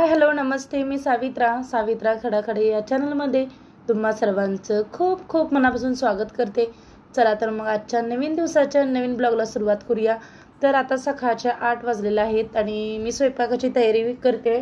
Hello नमस्ते, मी सावित्रा खडाखडे या चॅनलमध्ये तुम्हा सर्वांचं खूप खूप मनापासून स्वागत करते। चला तर मग आजच्या नवीन दिवसाच्या नवीन ब्लॉगला सुरुवात करूया। तर आता सकाळच्या 8 वाजलेले आहेत आणि मी स्वयंपाकाची तयारी करते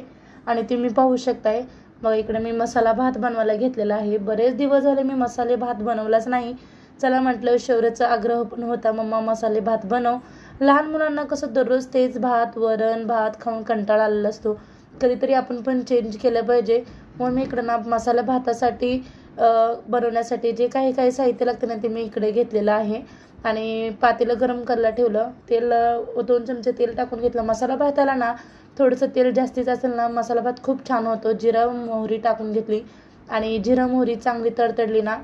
आणि तुम्ही पाहू शकताय। मग इकडे मी मसाला भात बनवायला घेतलेला आहे। बरेच दिवस झाले मी मसाले भात बनवलाच नाही। चला म्हटलं, शौर्याचा आग्रह पण होता, मम्मा मसाले भात बनव। लहान मुलांना कसं दररोज तेच भात वरण भात खाऊन कंटाळा आलेला असतो, कधीतरी आपण पण चेंज केलं पाहिजे। म्हणून मी इकडे ना मसाला भातासाठी बनवण्यासाठी जे काही काही साहित्य लागते ना ते मी इकडे घेतलेलं आहे आणि पातेलं गरम करायला ठेवलं। तेल 2 चमचे तेल टाकून घेतलं। मसाला भाताला ना थोडंसं तेल जास्तीच असेल ना मसाला भात खूप छान होतो। जिरा मोहरी टाकून घेतली आणि जिरा मोहरी चांगली तडतडली ना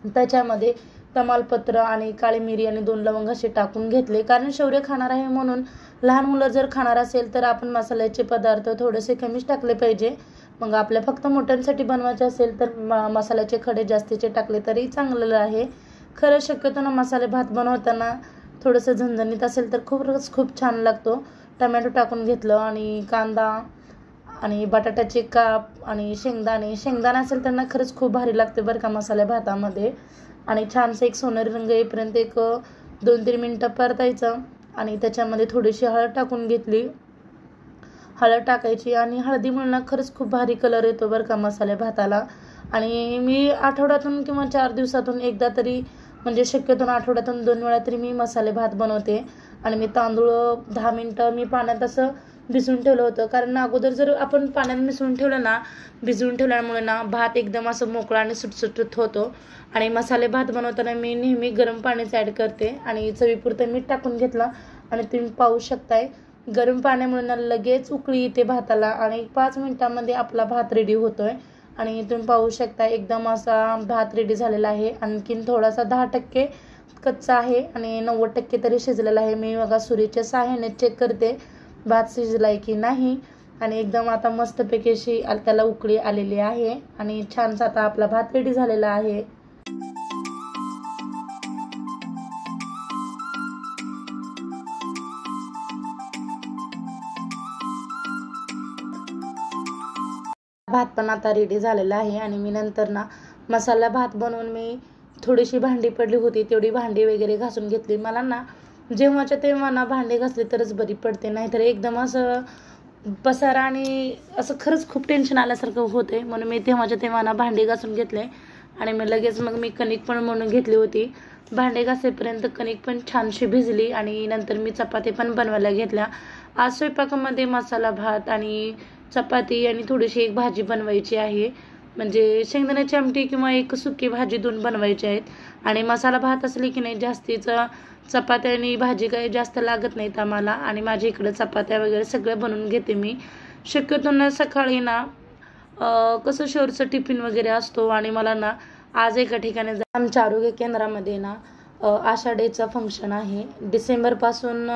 त्याच्यामध्ये तमालपत्र आणि काळी मिरी आणि 2 लवंग असे टाकून घेतले, कारण शौर्य खाणार आहे म्हणून। लहान मुलं जर खाणार असेल तर आपण मसाल्याचे पदार्थ थोडेसे कमीच टाकले पाहिजे। मग आपल्या फक्त मोठ्यांसाठी बनवायचे असेल तर मसाल्याचे खडे जास्तीचे टाकले तरी चांगलं आहे। खरं शक्यतो ना मसाले भात बनवताना थोडंसं झणझणीत असेल तर खूप छान लागतो। टमॅटो टाकून घेतलं आणि कांदा आणि बटाट्याचे काप आणि शेंगदाणे असेल तर ना खरंच खूप भारी लागते बरं का मसाले भातामध्ये। आणि छानसं एक सोनेरी रंग येईपर्यंत एक 2-3 मिनटं परतायचं आणि त्याच्यामध्ये थोडीशी हळद टाकून घेतली। हळद टाकायची आणि हळदीमुळे ना खरंच खूप भारी कलर येतो बरं का मसाले भाताला। आणि मी आठवड्यातून किंवा 4 दिवसातून एकदा तरी, म्हणजे शक्यतो आठवड्यातून 2 वेळा तरी मी मसाले भात बनवते। आणि मी तांदूळ 10 मिनटं मी पाण्यात असं भिजवून ठेवलं होतं, कारण अगोदर जर आपण पाण्यात भिजवून ठेवल्यामुळे ना भात एकदम असं मोकळा आणि सुटसुटीत होतो। आणि मसाले भात बनवताना मी नेहमी गरम पाणीच ॲड करते आणि चवीपुरतं मीठ टाकून घेतलं आणि तुम्ही पाहू शकताय गरम पाण्यामुळे ना लगेच उकळी येते भाताला आणि 5 मिनिटांमध्ये आपला भात रेडी होतोय। आणि तुम्ही पाहू शकता एकदम असा भात रेडी झालेला आहे। आणखीन थोडासा 10% कच्चा आहे आणि 90% तरी शिजलेला आहे। मी बघा सुरीच्या सहाय्याने चेक करते भात शिजलाय की नाही आणि एकदम आता मस्तपैकी अशी त्याला उकळी आलेली आहे आणि छानसा आता आपला भात रेडी झालेला आहे। भात पण आता रेडी झालेला आहे आणि मी नंतर ना मसाला भात बनवून मी थोडीशी भांडी पडली होती तेवढी भांडी वगैरे घासून घेतली। मला ना जेव्हाच्या तेव्हा ना भांडी घासली तरच बरी पडते, नाहीतर एकदम असं पसारा आणि असं खरंच खूप टेन्शन आल्यासारखं होते। म्हणून मी तेव्हाच्या तेव्हा ना भांडी घासून घेतले आणि मग लगेच मी कणिक पण म्हणून घेतली होती। भांडे घासेपर्यंत कणिक पण छानशी भिजली आणि नंतर मी चपाती पण बनवायला घेतल्या। आज स्वयंपाकामध्ये मसाला भात आणि चपाती आणि थोडीशी एक भाजी बनवायची आहे, म्हणजे शेंगदाण्याची आमटी किंवा एक सुकी भाजी 2 बनवायची आहेत। आणि मसाला भात असली की नाही जास्तीचं चपात्या आणि भाजी काही जास्त लागत नाहीत आम्हाला। आणि माझ्या इकडे चपात्या वगैरे सगळं बनवून घेते मी। शक्यतो ना सकाळी ना कसं शौर्यचं टिफिन वगैरे असतो आणि मला ना आज एका ठिकाणी आमच्या आरोग्य केंद्रामध्ये ना आषाढीचं फंक्शन आहे। डिसेंबरपासून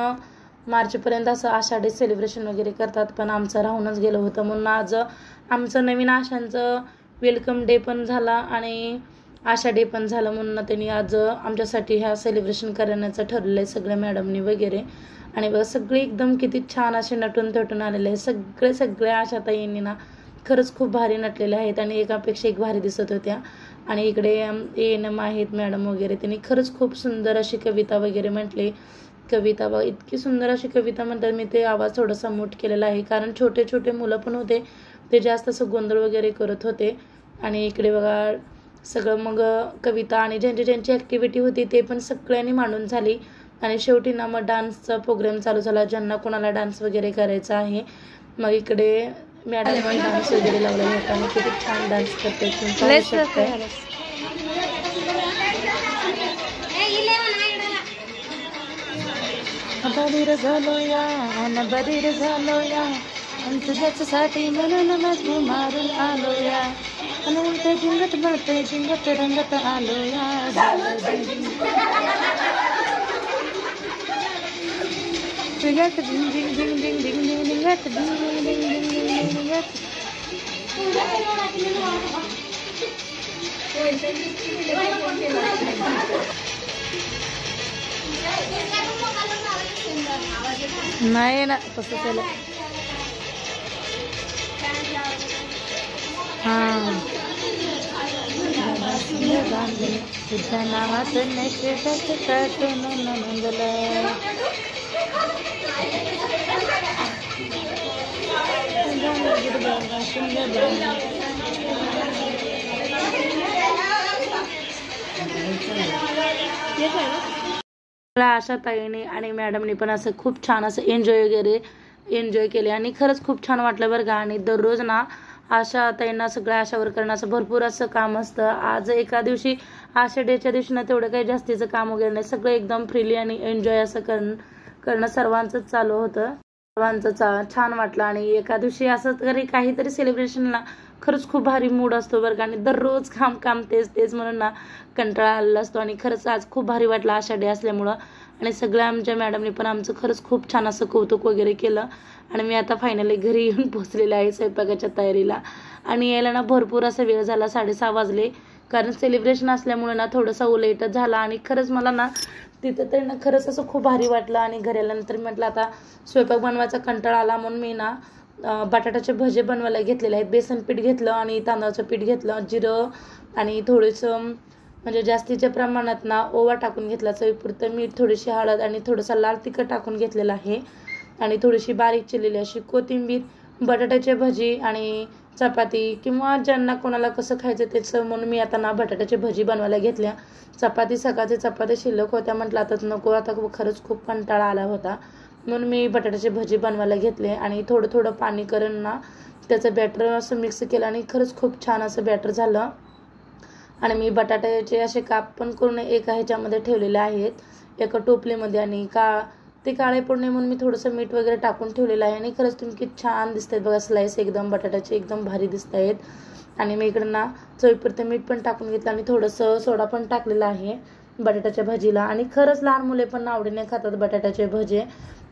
मार्चपर्यंत असं आषाढी सेलिब्रेशन वगैरे करतात, पण आमचं राहूनच गेलं होतं। म्हणून आज आमचं नवीन आशांचं वेलकम डे पण झाला आणि आशा डे पण झालं, म्हणून त्यांनी आज आमच्यासाठी ह्या सेलिब्रेशन करण्याचं ठरलेलं आहे सगळ्या मॅडमनी वगैरे। आणि बघा सगळे एकदम किती छान असे नटून थटून आलेले आहे। सगळ्या आशाताईंनी ना खरंच खूप भारी नटलेले आहेत आणि एकापेक्षा एक भारी दिसत होत्या। आणि इकडे ANM आहेत मॅडम वगैरे, त्यांनी खरंच खूप सुंदर अशी कविता वगैरे म्हटली। कविता बघा इतकी सुंदर अशी कविता म्हणतात, मी ते आवाज थोडासा मूट केलेला आहे कारण छोटे छोटे मुलं पण होते, ते जास्त असं गोंधळ वगैरे करत होते। आणि इकडे बघा सगळं मग कविता आणि ज्यांची ॲक्टिव्हिटी होती ते पण सगळ्यांनी मांडून झाली। आणि शेवटी ना मग डान्सचा प्रोग्राम चालू झाला, ज्यांना कोणाला डान्स वगैरे करायचा आहे। मग इकडे मॅडमने डान्स वगैरे लावलेला होता आणि किती छान डान्स करते तुम्ही पाहू शकता। बधीर झालो या तुझ्यासाठी म्हणून मजबू मारून आलो या उलट जिंगत मळते जिंगत रंगत आलो या जिंगत झिंग झिंग झिंग झिंग झिंग झिंग जिंगत झिंग झिंग झिंग झिंग झिंग जिंगत नाही ना तसं केलं तुझ्या नावात नशिबात काटून नंदलं. आशा ताईने आणि मॅडमने पण असं खूप छान असं एन्जॉय केले आणि खरंच खूप छान वाटलं बरं का. आणि दररोज ना आशा ताईंना सगळ्या आशा वर्करांना असं भरपूर असं काम असतं. आज एका दिवशी आशा डेच्या दिवशी ना तेवढं काही जास्तीचं काम वगैरे नाही, सगळं एकदम फ्रीली आणि एन्जॉय असं करणं सर्वांचंच चालू होतं. सर्वांचं छान वाटलं. आणि एका दिवशी असं तरी काहीतरी सेलिब्रेशनला खरंच खूप भारी मूड असतो बरं का. आणि दररोज काम तेच म्हणून ना कंटाळा आलेला असतो. आणि खरंच आज खूप भारी वाटलं आशा डे असल्यामुळं. आणि सगळ्या आमच्या मॅडमने पण आमचं खरंच खूप छान असं कौतुक वगैरे केलं. आणि मी आता फायनली घरी येऊन पोहोचलेले आहे स्वयंपाकाच्या तयारीला. आणि यायला ना भरपूर असा वेळ झाला, 6:30 वाजले, कारण सेलिब्रेशन असल्यामुळे ना थोडासा लेटच झाला. आणि खरंच मला ना तिथं तर ना खरंच असं खूप भारी वाटलं. आणि घरी आल्यानंतर म्हटलं आता स्वयंपाक बनवायचा कंटाळा आला म्हणून मी ना बटाट्याचे भजे बनवायला घेतलेले आहेत. बेसन पीठ घेतलं आणि तांदळाचं पीठ घेतलं, जिरं आणि थोडंसं म्हणजे जास्तीच्या प्रमाणात ना ओवा टाकून घेतला, चवीपुरतं मीठ, थोडीशी हळद आणि थोडंसं लाल तिखट टाकून घेतलेलं आहे. आणि थोडीशी बारीक चिरलेली अशी कोथिंबीर, बटाट्याची भजी आणि चपाती, किंवा ज्यांना कोणाला कसं खायचं त्याचं म्हणून मी आता ना बटाट्याची भजी बनवायला घेतल्या. चपाती सकाळची चपाती शिल्लक होत्या, म्हटलं आता नको, आता खरंच खूप कंटाळा आला होता म्हणून मी बटाट्याची भजी बनवायला घेतले. आणि थोडं पाणी करून ना त्याचं बॅटर असं मिक्स केलं आणि खरंच खूप छान असं बॅटर झालं. आणि मी बटाट्याचे असे काप पण करून एका ह्याच्यामध्ये ठेवलेले आहेत एका टोपलीमध्ये. आणि ते काळे पडणे म्हणून मी थोडंसं मीठ वगैरे टाकून ठेवलेलं आहे. आणि खरंच तुम्ही किती छान दिसत आहेत बघा, स्लाइस एकदम बटाट्याचे एकदम भारी दिसत आहेत. आणि मी इकडं ना चवीपुरतं मीठ पण टाकून घेतलं आणि थोडंसं सोडा पण टाकलेला आहे बटाट्याच्या भाजीला. आणि खरंच लहान मुले पण आवडीने खातात बटाट्याचे भजे.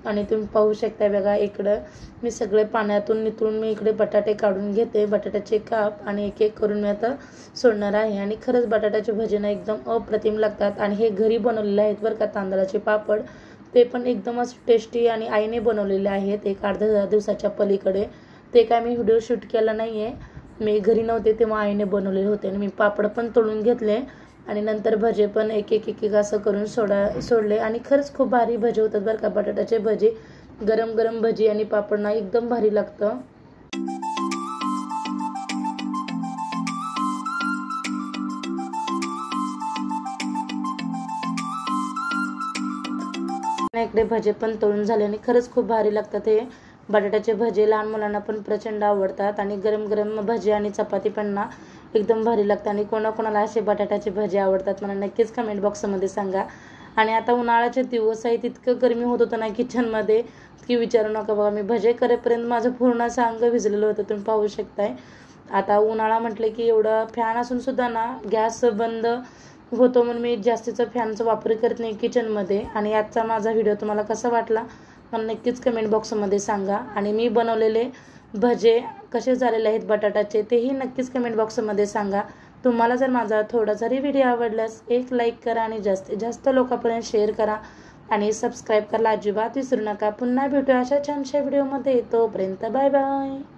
आणि तुम्ही पाहू शकता बघा, इकडं मी सगळे पाण्यातून नितळून मी इकडे बटाटे काढून घेते, बटाट्याचे काप, आणि एक करून मी आता सोडणार आहे. आणि खरंच बटाट्याचे भजे ना एकदम अप्रतिम लागतात. आणि हे घरी बनवलेले आहेत बरं का तांदळाचे पापड, ते पण एकदमच टेस्टी आणि आईने बनवलेले आहेत एक अर्ध्या दिवसाच्या पलीकडे. ते काय मी व्हिडिओ शूट केला नाही आहे, मी घरी नव्हते तेव्हा आईने बनवलेले होते. आणि मी पापड पण तळून घेतले आणि नंतर भजे पण एक असं करून सोडले. आणि खरंच खूप भारी भजे होतात बरं का बटाट्याचे भजे. गरम भजी आणि पापड ना एकदम भारी लागतं. इकडे भजे पण तळून झाले आणि खरंच खूप भारी लागतात हे बटाट्याचे भजे. लहान मुलांना पण प्रचंड आवडतात. आणि गरम भजी आणि चपाती पण ना एकदम भारी लागतात. आणि कोणाकोणाला असे बटाट्याचे भजे आवडतात मला नक्कीच कमेंट बॉक्समध्ये सांगा. आणि आता उन्हाळ्याचे दिवस आहेत, इतकं गरमी होत होतं ना किचनमध्ये की विचारू नका बघा. मी भजे करेपर्यंत माझं पूर्ण असं अंग भिजलेलं होतं, तुम्ही पाहू शकताय. आता उन्हाळा म्हटलं की एवढं फॅन असून सुद्धा ना गॅस बंद होतो म्हणून मी जास्तीचा फॅनचा वापर करत नाही किचनमध्ये. आणि आजचा माझा व्हिडिओ तुम्हाला कसा वाटला मला नक्कीच कमेंट बॉक्समध्ये सांगा. आणि मी बनवलेले भजे कसे झालेले आहेत बटाट्याचे तेही नक्कीच कमेंट बॉक्समध्ये सांगा. तुम्हाला जर माझा थोडा जरी व्हिडिओ आवडल्यास एक लाईक करा आणि जास्तीत जास्त लोकांपर्यंत शेअर करा आणि सबस्क्राईब करायला अजिबात विसरू नका. पुन्हा भेटूया अशा छानशा व्हिडिओमध्ये, तोपर्यंत बाय बाय.